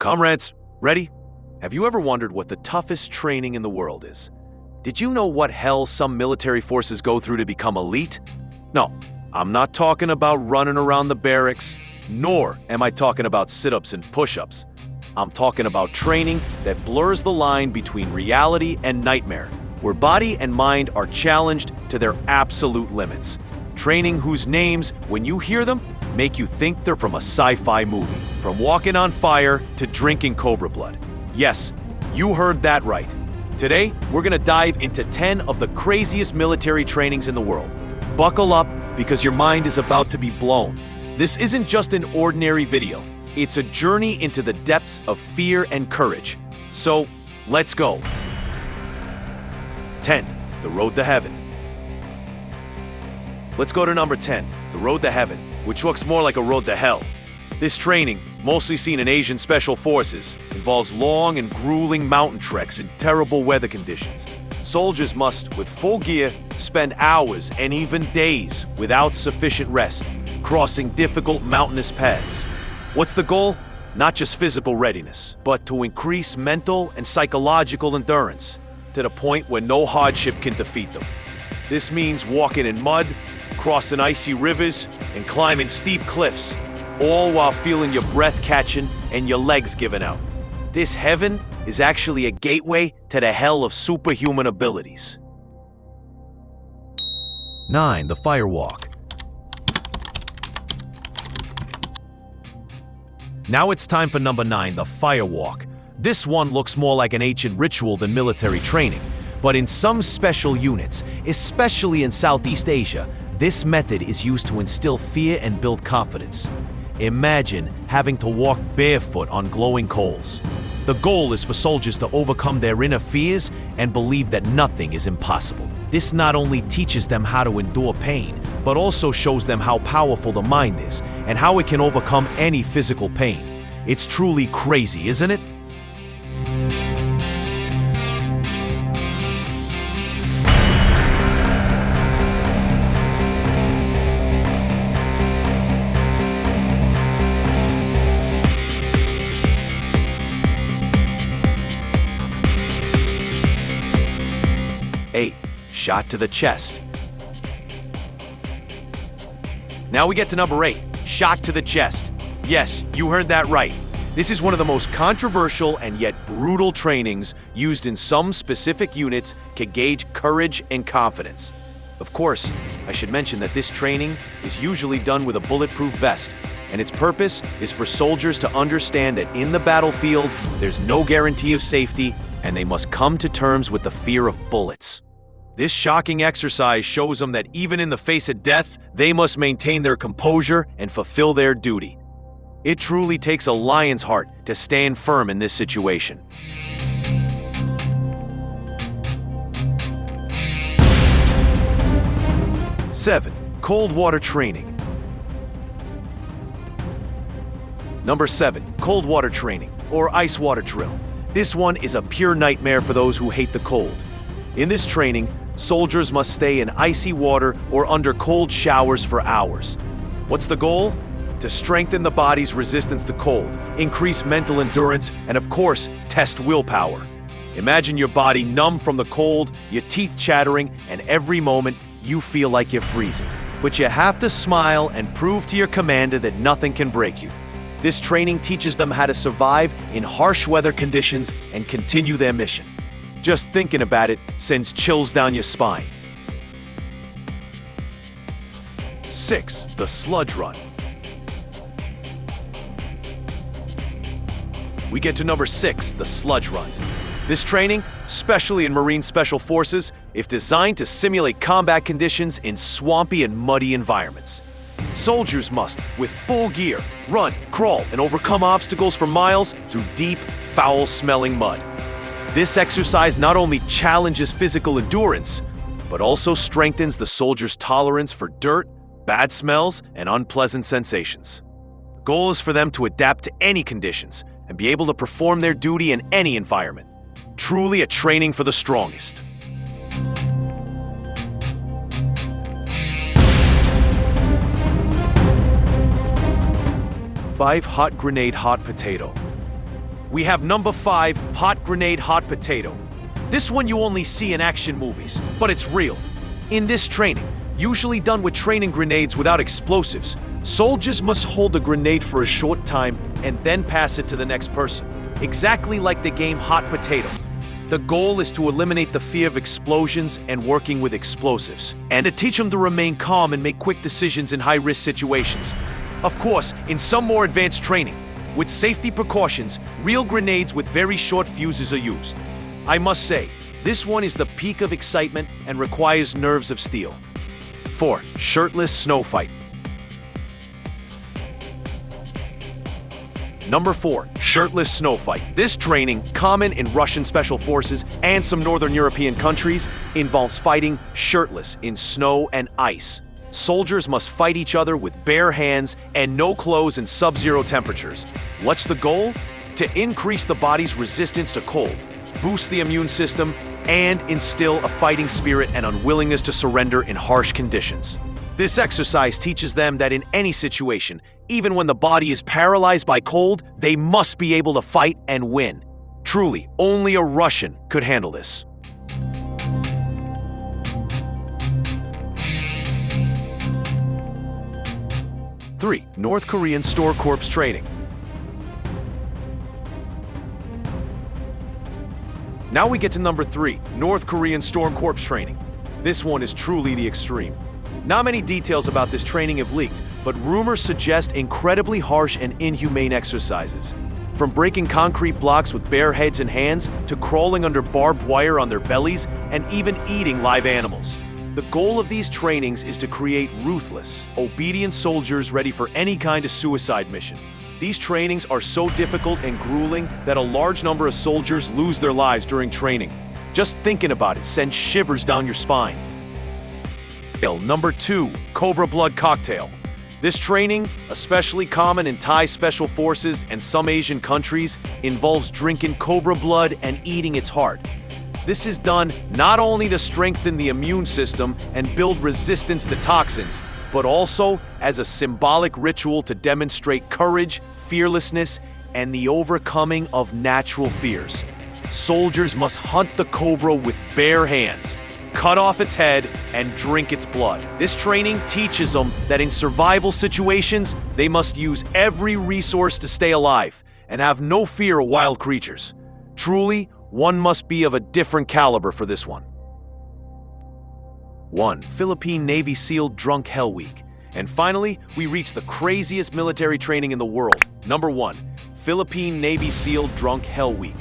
Comrades, ready? Have you ever wondered what the toughest training in the world is? Did you know what hell some military forces go through to become elite? No, I'm not talking about running around the barracks, nor am I talking about sit-ups and push-ups. I'm talking about training that blurs the line between reality and nightmare, where body and mind are challenged to their absolute limits. Training whose names, when you hear them, make you think they're from a sci-fi movie. From walking on fire to drinking Cobra Blood. Yes, you heard that right. Today, we're gonna dive into 10 of the craziest military trainings in the world. Buckle up, because your mind is about to be blown. This isn't just an ordinary video. It's a journey into the depths of fear and courage. So, let's go. 10. The Road to Heaven. Let's go to number 10, the Road to Heaven, which looks more like a road to hell. This training, mostly seen in Asian special forces, involves long and grueling mountain treks in terrible weather conditions. Soldiers must, with full gear, spend hours and even days without sufficient rest, crossing difficult mountainous paths. What's the goal? Not just physical readiness, but to increase mental and psychological endurance to the point where no hardship can defeat them. This means walking in mud, crossing icy rivers, and climbing steep cliffs, all while feeling your breath catching and your legs giving out. This heaven is actually a gateway to the hell of superhuman abilities. 9. The Fire Walk. Now it's time for number 9, the Fire Walk. This one looks more like an ancient ritual than military training, but in some special units, especially in Southeast Asia, this method is used to instill fear and build confidence. Imagine having to walk barefoot on glowing coals. The goal is for soldiers to overcome their inner fears and believe that nothing is impossible. This not only teaches them how to endure pain, but also shows them how powerful the mind is and how it can overcome any physical pain. It's truly crazy, isn't it? Shot to the chest. Now we get to number 8, shot to the chest. Yes, you heard that right. This is one of the most controversial and yet brutal trainings used in some specific units to gauge courage and confidence. Of course, I should mention that this training is usually done with a bulletproof vest, and its purpose is for soldiers to understand that in the battlefield, there's no guarantee of safety, and they must come to terms with the fear of bullets. This shocking exercise shows them that even in the face of death, they must maintain their composure and fulfill their duty. It truly takes a lion's heart to stand firm in this situation. 7. Cold water training. Number 7. Cold water training, or ice water drill. This one is a pure nightmare for those who hate the cold. In this training, soldiers must stay in icy water or under cold showers for hours. What's the goal? To strengthen the body's resistance to cold, increase mental endurance, and of course, test willpower. Imagine your body numb from the cold, your teeth chattering, and every moment you feel like you're freezing. But you have to smile and prove to your commander that nothing can break you. This training teaches them how to survive in harsh weather conditions and continue their mission. Just thinking about it sends chills down your spine. 6. The Sludge Run. We get to number 6, the Sludge Run. This training, especially in Marine Special Forces, is designed to simulate combat conditions in swampy and muddy environments. Soldiers must, with full gear, run, crawl, and overcome obstacles for miles through deep, foul-smelling mud. This exercise not only challenges physical endurance, but also strengthens the soldier's tolerance for dirt, bad smells, and unpleasant sensations. The goal is for them to adapt to any conditions and be able to perform their duty in any environment. Truly a training for the strongest. 5. Hot grenade, hot potato. we have number 5, pot grenade hot potato. This one you only see in action movies, but it's real. In this training, usually done with training grenades without explosives, soldiers must hold a grenade for a short time and then pass it to the next person, exactly like the game Hot Potato. The goal is to eliminate the fear of explosions and working with explosives, and to teach them to remain calm and make quick decisions in high-risk situations. Of course, in some more advanced training, with safety precautions, real grenades with very short fuses are used. I must say, this one is the peak of excitement and requires nerves of steel. 4. Shirtless snow fight. Number 4. Shirtless snow fight. This training, common in Russian special forces and some northern European countries, involves fighting shirtless in snow and ice. Soldiers must fight each other with bare hands and no clothes in sub-zero temperatures. What's the goal? To increase the body's resistance to cold, boost the immune system, and instill a fighting spirit and unwillingness to surrender in harsh conditions. This exercise teaches them that in any situation, even when the body is paralyzed by cold, they must be able to fight and win. Truly, only a Russian could handle this. Three. North Korean Store Corps training. Now we get to number 3, North Korean Storm Corps training. This one is truly the extreme. Not many details about this training have leaked, but rumors suggest incredibly harsh and inhumane exercises. From breaking concrete blocks with bare heads and hands, to crawling under barbed wire on their bellies, and even eating live animals. The goal of these trainings is to create ruthless, obedient soldiers ready for any kind of suicide mission. These trainings are so difficult and grueling that a large number of soldiers lose their lives during training. Just thinking about it sends shivers down your spine. Number 2, Cobra Blood Cocktail. This training, especially common in Thai special forces and some Asian countries, involves drinking cobra blood and eating its heart. This is done not only to strengthen the immune system and build resistance to toxins, but also as a symbolic ritual to demonstrate courage, fearlessness, and the overcoming of natural fears. Soldiers must hunt the cobra with bare hands, cut off its head, and drink its blood. This training teaches them that in survival situations, they must use every resource to stay alive and have no fear of wild creatures. Truly, one must be of a different caliber for this one. 1. Philippine Navy SEAL Drunk Hell Week. And finally, we reach the craziest military training in the world. Number 1. Philippine Navy SEAL Drunk Hell Week.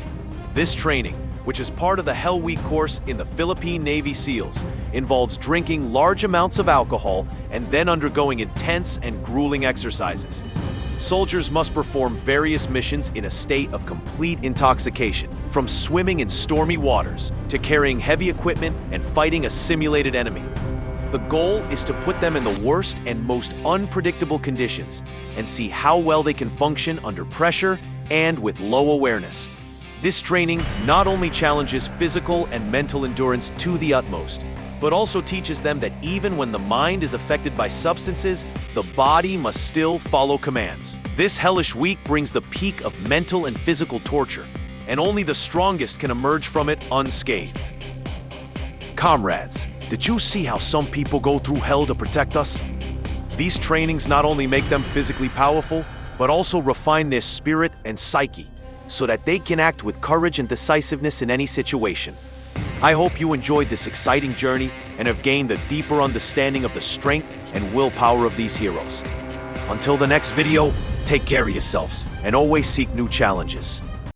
This training, which is part of the Hell Week course in the Philippine Navy SEALs, involves drinking large amounts of alcohol and then undergoing intense and grueling exercises. Soldiers must perform various missions in a state of complete intoxication, from swimming in stormy waters to carrying heavy equipment and fighting a simulated enemy. The goal is to put them in the worst and most unpredictable conditions and see how well they can function under pressure and with low awareness. This training not only challenges physical and mental endurance to the utmost, but also teaches them that even when the mind is affected by substances, the body must still follow commands. This hellish week brings the peak of mental and physical torture, and only the strongest can emerge from it unscathed. Comrades, did you see how some people go through hell to protect us? These trainings not only make them physically powerful, but also refine their spirit and psyche, so that they can act with courage and decisiveness in any situation. I hope you enjoyed this exciting journey and have gained a deeper understanding of the strength and willpower of these heroes. Until the next video, take care of yourselves and always seek new challenges.